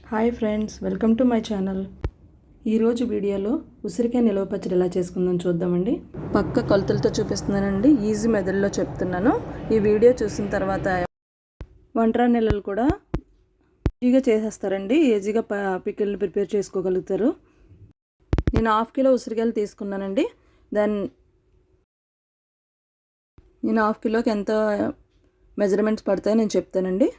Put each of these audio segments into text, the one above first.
Hi friends, welcome to my channel. ఈరోజు వీడియోలో ఉసిరికాయ నిల్వ పచ్చడి ఎలా చేసుకుందాం చూద్దామండి. పక్క కొలతలతో చూపిస్తున్నానండి, ఈజీ మెథడ్లో చెప్తున్నాను. ఈ వీడియో చూసిన తర్వాత వంటరా నెలలు కూడా ఈజీగా చేసేస్తారండి. ఈజీగా పికిల్ని ప్రిపేర్ చేసుకోగలుగుతారు. నేను 1/2 కిలో ఉసిరికాయలు తీసుకున్నానండి. నేను 1/2 కిలోకి ఎంత మెజర్మెంట్స్ పడతాయో నేను చెప్తానండి.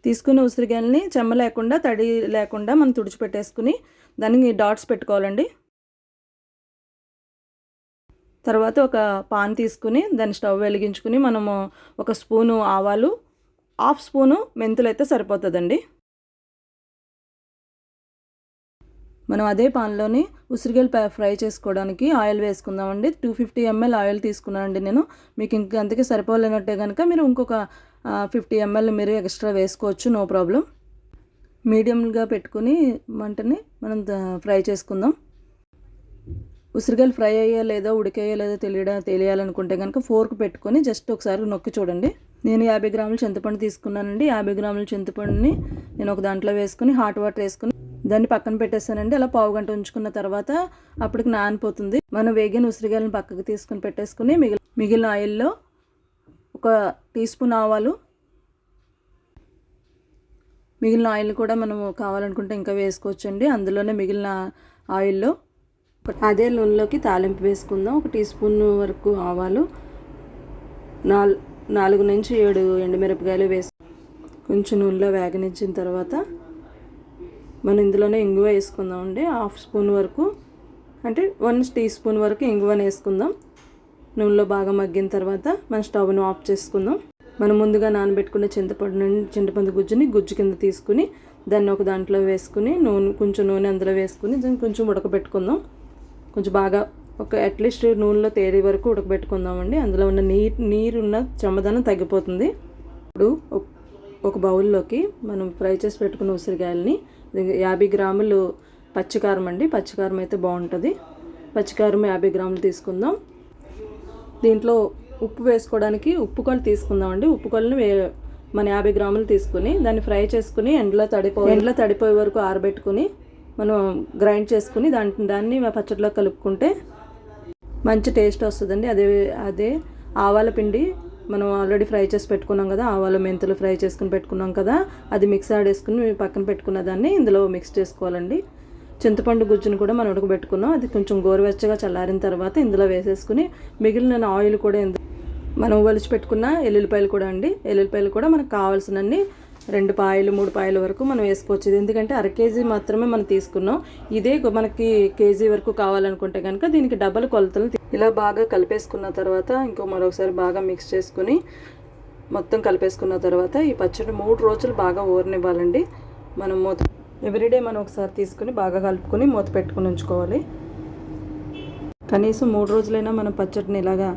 తీసుకున్న ఉసిరికాయలని చెమ్మ లేకుండా, తడి లేకుండా మనం తుడిచిపెట్టేసుకుని దానికి డాట్స్ పెట్టుకోవాలండి. తర్వాత ఒక పాన్ తీసుకుని దాన్ని స్టవ్ వెలిగించుకుని మనము 1 స్పూను ఆవాలు, 1/2 స్పూను మెంతులు అయితే సరిపోతుందండి. మనం అదే పాన్లోని ఉసిరికాయలు ఫ్రై చేసుకోవడానికి ఆయిల్ వేసుకుందామండి. 250 ml ఆయిల్ తీసుకున్నానండి నేను. మీకు ఇంక అంతకే సరిపోలేనట్టే కనుక మీరు ఇంకొక 50 ml మీరు ఎక్స్ట్రా వేసుకోవచ్చు, నో ప్రాబ్లం. మీడియంగా పెట్టుకుని మంటని మనం ఫ్రై చేసుకుందాం. ఉసిరికాయలు ఫ్రై అయ్యా లేదో ఉడికాయో లేదో తెలియాలనుకుంటే కనుక ఫోర్క్ పెట్టుకొని జస్ట్ ఒకసారి నొక్కి చూడండి. నేను 50 గ్రాముల చింతపండు తీసుకున్నానండి. 50 గ్రాముల చింతపండుని నేను ఒక దాంట్లో వేసుకుని హాట్ వాటర్ వేసుకుని దాన్ని పక్కన పెట్టేస్తానండి. అలా పావు గంట ఉంచుకున్న తర్వాత అప్పటికి నానిపోతుంది. మనం వేగిన ఉసిరికాయలను పక్కకు తీసుకుని పెట్టేసుకుని మిగిలిన ఆయిల్లో 1 టీ స్పూన్ ఆవాలు, మిగిలిన ఆయిల్ కూడా మనము కావాలనుకుంటే ఇంకా వేసుకోవచ్చండి. అందులోనే మిగిలిన ఆయిల్లో అదే నూనెలోకి తాలింపు వేసుకుందాం. 1 టీ స్పూన్ వరకు ఆవాలు, 4 నుంచి 7 ఎండుమిరపకాయలు వేసి కొంచెం నూనెలో వేగనిచ్చిన తర్వాత మనం ఇందులోనే ఇంగువ వేసుకుందామండి. 1/2 స్పూన్ వరకు, అంటే 1 టీ స్పూన్ వరకు ఇంగువని వేసుకుందాం. నూనెలో బాగా మగ్గిన తర్వాత మనం స్టవ్ను ఆఫ్ చేసుకుందాం. మనం ముందుగా నానబెట్టుకున్న చింతపండు గుజ్జు కింద తీసుకుని దాన్ని ఒక దాంట్లో వేసుకుని కొంచెం నూనె అందులో వేసుకుని దాన్ని కొంచెం ఉడకబెట్టుకుందాం. కొంచెం బాగా అట్లీస్ట్ నూనెలో తేలి వరకు ఉడకబెట్టుకుందామండి. అందులో ఉన్న నీరున్న చెమ్మదనం తగ్గిపోతుంది. ఇప్పుడు ఒక బౌల్లోకి మనం ఫ్రై చేసి పెట్టుకున్న ఉసిరికాయలని 50 గ్రాములు పచ్చికారం అండి. పచ్చికారం అయితే బాగుంటుంది. పచ్చికారం 50 గ్రాములు తీసుకుందాం. దీంట్లో ఉప్పు వేసుకోవడానికి ఉప్పు కొలు తీసుకుందామండి. ఉప్పు కొలను మన 50 గ్రాములు తీసుకుని దాన్ని ఫ్రై చేసుకుని ఎండలో తడిపోయే వరకు ఆరబెట్టుకుని మనం గ్రైండ్ చేసుకుని దాన్ని పచ్చడిలో కలుపుకుంటే మంచి టేస్ట్ వస్తుందండి. అదే ఆవాల పిండి మనం ఆల్రెడీ ఫ్రై చేసి పెట్టుకున్నాం కదా, ఆవాలు మెంతులు ఫ్రై చేసుకుని పెట్టుకున్నాం కదా, అది మిక్స్ ఆడేసుకుని పక్కన పెట్టుకున్న దాన్ని ఇందులో మిక్స్ చేసుకోవాలండి. చింతపండు గుజ్జును కూడా మనం ఉడకబెట్టుకున్నాం. అది కొంచెం గోరువెచ్చగా చల్లారిన తర్వాత ఇందులో వేసేసుకుని మిగిలిన ఆయిల్ కూడా మనం ఒలిచి పెట్టుకున్న ఎల్లుల్లిపాయలు కూడా అండి. ఎల్లుల్లిపాయలు కూడా మనకు కావాల్సినన్ని 2 పాయలు 3 పాయల వరకు మనం వేసుకోవచ్చు. ఇది ఎందుకంటే 1/2 కేజీ మాత్రమే మనం తీసుకున్నాం. ఇదే మనకి కేజీ వరకు కావాలనుకుంటే కనుక దీనికి డబల్ కొలతలు. ఇలా బాగా కలిపేసుకున్న తర్వాత మరొకసారి బాగా మిక్స్ చేసుకుని మొత్తం కలిపేసుకున్న తర్వాత ఈ పచ్చడి 3 రోజులు బాగా ఊరనివ్వాలండి. మనం ఎవ్రీడే మనం ఒకసారి తీసుకుని బాగా కలుపుకొని మూత పెట్టుకుని ఉంచుకోవాలి. కనీసం 3 రోజులైనా మనం పచ్చడిని ఇలాగా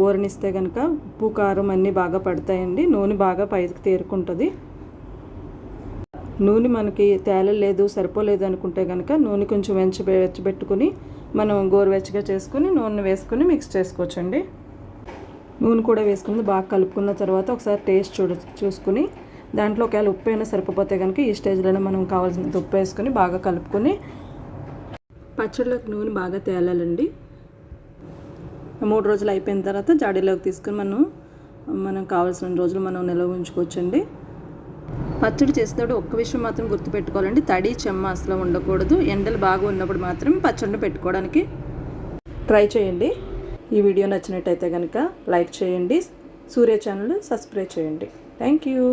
ఊరనిస్తే కనుక ఉప్పు కారం అన్నీ బాగా పడతాయండి. నూనె బాగా పైకి తేరుకుంటుంది. నూనె మనకి తేలలేదు, సరిపోలేదు అనుకుంటే కనుక నూనె కొంచెం వెచ్చబెట్టుకుని మనం గోరువెచ్చగా చేసుకుని నూనె వేసుకుని మిక్స్ చేసుకోవచ్చండి. నూనె కూడా వేసుకుని బాగా కలుపుకున్న తర్వాత ఒకసారి టేస్ట్ చూసుకుని దాంట్లో ఒకవేళ ఉప్పు అయినా సరిపోతే కనుక ఈ స్టేజ్లోనే మనం కావాల్సినంత ఉప్పు వేసుకొని బాగా కలుపుకొని పచ్చడిలోకి నూనె బాగా తేలాలండి. 3 రోజులు అయిపోయిన తర్వాత జాడీలోకి తీసుకుని మనం కావాల్సిన రోజులు మనం నిల్వ ఉంచుకోవచ్చండి. పచ్చడి చేసేటప్పుడు ఒక్క విషయం మాత్రం గుర్తుపెట్టుకోవాలండి, తడి చెమ్మ అసలు ఉండకూడదు. ఎండలు బాగా ఉన్నప్పుడు మాత్రం పచ్చడిని పెట్టుకోవడానికి ట్రై చేయండి. ఈ వీడియో నచ్చినట్టయితే కనుక లైక్ చేయండి. సూర్య ఛానల్ సబ్స్క్రైబ్ చేయండి. Thank you.